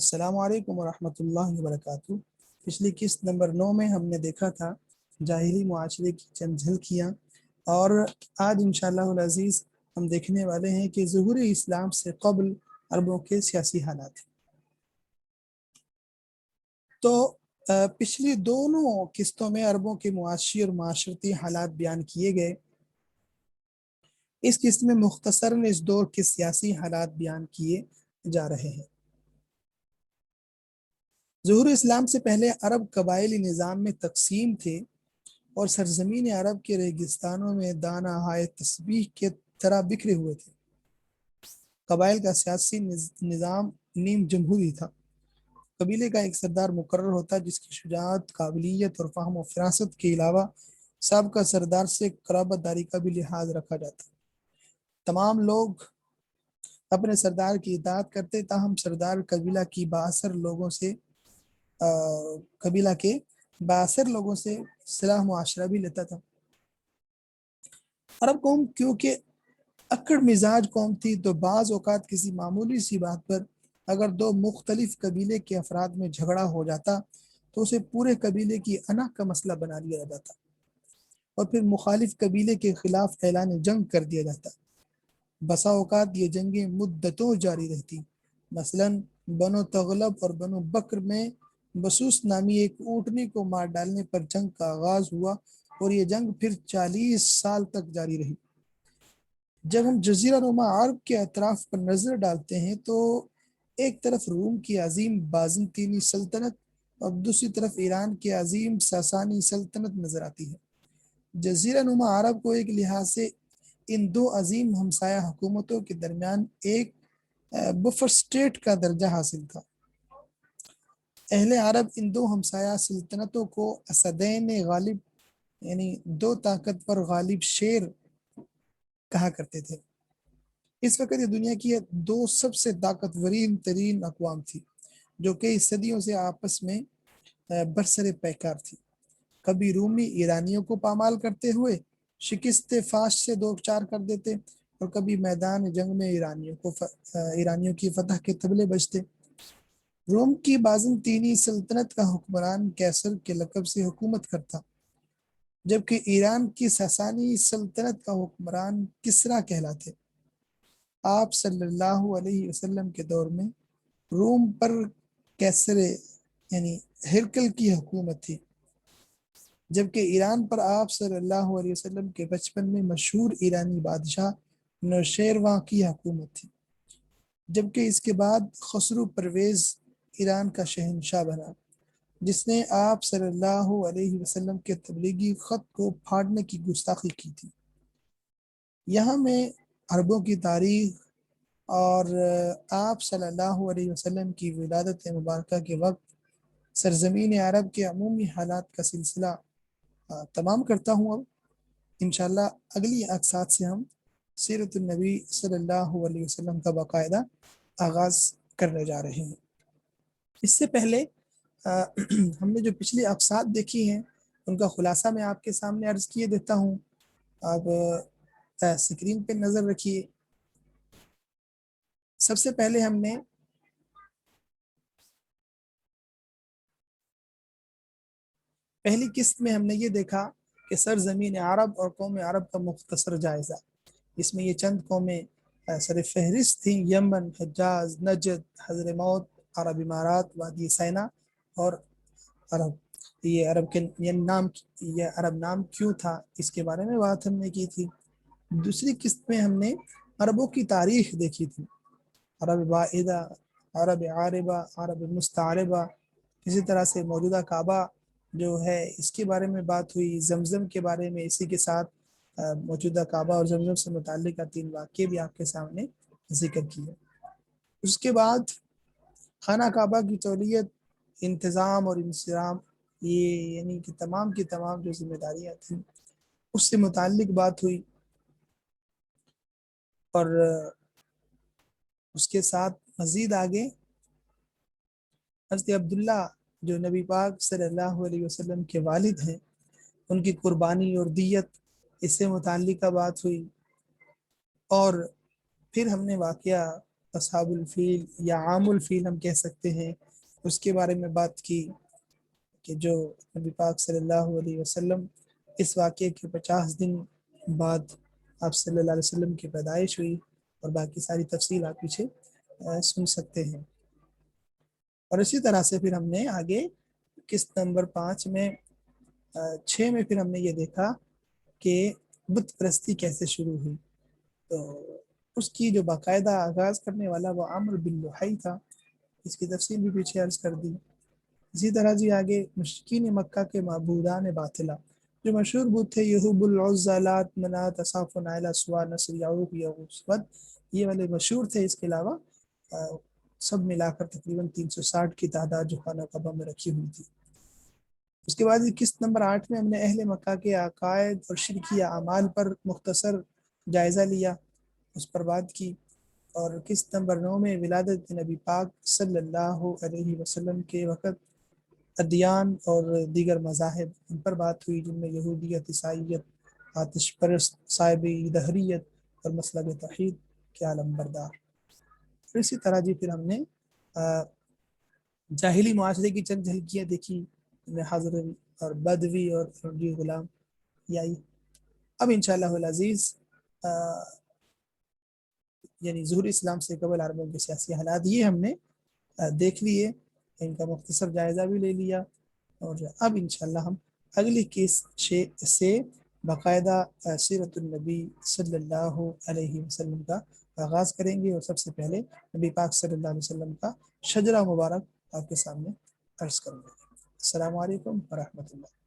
السلام علیکم ورحمۃ اللہ وبرکاتہ۔ پچھلی قسط نمبر 9 میں ہم نے دیکھا تھا جاہلی معاشرے کی چند جھلکیاں، اور آج انشاءاللہ العزیز ہم دیکھنے والے ہیں کہ ظہور اسلام سے قبل عربوں کے سیاسی حالات۔ تو پچھلی دونوں قسطوں میں عربوں کے معاشی اور معاشرتی حالات بیان کیے گئے۔ اس قسط میں مختصراً اس دور کے سیاسی حالات بیان کیے جا رہے ہیں۔ ظہور اسلام سے پہلے عرب قبائلی نظام میں تقسیم تھے اور سرزمین عرب کے ریگستانوں میں دانہ ہائے تسبیح کے طرح بکھرے ہوئے تھے۔ قبائل کا سیاسی نظام نیم جمہوری تھا۔ قبیلے کا ایک سردار مقرر ہوتا جس کی شجاعت، قابلیت اور فہم و فراست کے علاوہ سابقہ سردار سے قرابت داری کا بھی لحاظ رکھا جاتا۔ تمام لوگ اپنے سردار کی اطاعت کرتے، تاہم سردار قبیلہ کے باثر لوگوں سے صلاح معاشرہ بھی لیتا تھا۔ عرب قوم کیونکہ اکڑ مزاج قوم تھی، تو بعض اوقات کسی معمولی سی بات پر اگر دو مختلف قبیلے کے افراد میں جھگڑا ہو جاتا تو اسے پورے قبیلے کی انا کا مسئلہ بنا لیا جاتا اور پھر مخالف قبیلے کے خلاف اعلان جنگ کر دیا جاتا۔ بسا اوقات یہ جنگیں مدتوں جاری رہتی۔ مثلاً بنو تغلب اور بنو بکر میں بسوس نامی ایک اونٹنی کو مار ڈالنے پر جنگ کا آغاز ہوا اور یہ جنگ پھر 40 سال تک جاری رہی۔ جب ہم جزیرہ نما عرب کے اطراف پر نظر ڈالتے ہیں تو ایک طرف روم کی عظیم بازنطینی سلطنت اور دوسری طرف ایران کی عظیم ساسانی سلطنت نظر آتی ہے۔ جزیرہ نما عرب کو ایک لحاظ سے ان دو عظیم ہمسایہ حکومتوں کے درمیان ایک بفر سٹیٹ کا درجہ حاصل تھا۔ اہل عرب ان دو ہمسایہ سلطنتوں کو اسدین غالب یعنی دو طاقتور غالب شیر کہا کرتے تھے۔ اس وقت یہ دنیا کی دو سب سے طاقتورین ترین اقوام تھی جو کئی صدیوں سے آپس میں برسر پیکار تھی۔ کبھی رومی ایرانیوں کو پامال کرتے ہوئے شکست فاش سے دو چار کر دیتے اور کبھی میدان جنگ میں ایرانیوں کی فتح کے طبلے بجتے۔ روم کی بازنطینی سلطنت کا حکمران کیسر کے لقب سے حکومت کرتا، جبکہ ایران کی ساسانی سلطنت کا حکمران کسرا کہلاتے۔ آپ صلی اللہ علیہ وسلم کے دور میں روم پر کیسر یعنی ہرکل کی حکومت تھی، جبکہ ایران پر آپ صلی اللہ علیہ وسلم کے بچپن میں مشہور ایرانی بادشاہ نوشیروان کی حکومت تھی، جبکہ اس کے بعد خسرو پرویز ایران کا شہنشاہ بنا جس نے آپ صلی اللہ علیہ وسلم کے تبلیغی خط کو پھاڑنے کی گستاخی کی تھی۔ یہاں میں عربوں کی تاریخ اور آپ صلی اللہ علیہ وسلم کی ولادت مبارکہ کے وقت سرزمین عرب کے عمومی حالات کا سلسلہ تمام کرتا ہوں۔ اب انشاءاللہ اگلی اقساط سے ہم سیرت النبی صلی اللہ علیہ وسلم کا باقاعدہ آغاز کرنے جا رہے ہیں۔ اس سے پہلے ہم نے جو پچھلی اقساط دیکھی ہیں ان کا خلاصہ میں آپ کے سامنے عرض کیے دیتا ہوں۔ اب اسکرین پہ نظر رکھیے۔ سب سے پہلے ہم نے پہلی قسط میں ہم نے یہ دیکھا کہ سرزمین عرب اور قوم عرب کا مختصر جائزہ۔ اس میں یہ چند قومیں سر فہرست تھیں: یمن، حجاز، نجد، حضرموت، عرب امارات، وادی سینا اور عرب۔ یہ عرب نام کیوں تھا اس کے بارے میں بات ہم نے کی تھی۔ دوسری قسط میں ہم نے عربوں کی تاریخ دیکھی تھی: عرب واحدہ، عرب عاربہ، عرب مستعربہ، اسی طرح سے موجودہ کعبہ جو ہے اس کے بارے میں بات ہوئی، زمزم کے بارے میں، اسی کے ساتھ موجودہ کعبہ اور زمزم سے متعلقہ 3 واقعے بھی آپ کے سامنے ذکر کیے۔ اس کے بعد خانہ کعبہ کی تولیت، انتظام اور انصرام، یہ یعنی کہ تمام کی تمام جو ذمہ داریاں تھیں اس سے متعلق بات ہوئی، اور اس کے ساتھ مزید آگے حضرت عبداللہ جو نبی پاک صلی اللہ علیہ وسلم کے والد ہیں ان کی قربانی اور دیت، اس سے متعلقہ بات ہوئی، اور پھر ہم نے واقعہ اصحاب الفیل یا عام الفیل ہم کہہ سکتے ہیں، اس کے بارے میں بات کی کہ جو نبی پاک صلی اللہ علیہ وسلم اس واقعے کے 50 دن بعد آپ صلی اللہ علیہ وسلم کی پیدائش ہوئی، اور باقی ساری تفصیل آپ پیچھے سن سکتے ہیں۔ اور اسی طرح سے پھر ہم نے آگے قسط نمبر 5 میں 6 میں پھر ہم نے یہ دیکھا کہ بت پرستی کیسے شروع ہوئی، تو اس کی جو باقاعدہ آغاز کرنے والا وہ عامر بن لحی تھا، اس کی تفصیل بھی پیچھے عرض کر دی۔ اسی طرح جی آگے مشرکین مکہ کے معبودان باطلہ جو مشہور بت تھے، یہوب العزى لات منات اصاف نائلہ سوا نصر یعوق یغوث ود، یہ والے مشہور تھے۔ اس کے علاوہ سب ملا کر تقریباً 360 کی تعداد جو خانہ کعبہ میں رکھی ہوئی تھی۔ اس کے بعد قسط نمبر 8 میں ہم نے اہل مکہ کے عقائد اور شرکی اعمال پر مختصر جائزہ لیا، اس پر بات کی۔ اور قسط نمبر 9 میں ولادت نبی پاک صلی اللہ علیہ وسلم کے وقت ادیان اور دیگر مذاہب ان پر بات ہوئی، جن میں یہودیت، عیسائیت، آتش پرست، صاحبی دہریت اور مسلک توحید کے عالم بردار۔ پھر اسی طرح جی پھر ہم نے جاہلی معاشرے کی چند جھلکیاں دیکھی، حضرت اور بدوی اور فرنگی غلام یائی۔ اب انشاءاللہ العزیز یعنی ظہور اسلام سے قبل عربوں کے سیاسی حالات یہ ہم نے دیکھ لیے، ان کا مختصر جائزہ بھی لے لیا، اور اب انشاءاللہ ہم اگلی کیس سے باقاعدہ سیرت النبی صلی اللہ علیہ وسلم کا آغاز کریں گے، اور سب سے پہلے نبی پاک صلی اللہ علیہ وسلم کا شجرہ مبارک آپ کے سامنے عرض کروں گے۔ السلام علیکم ورحمۃ اللہ۔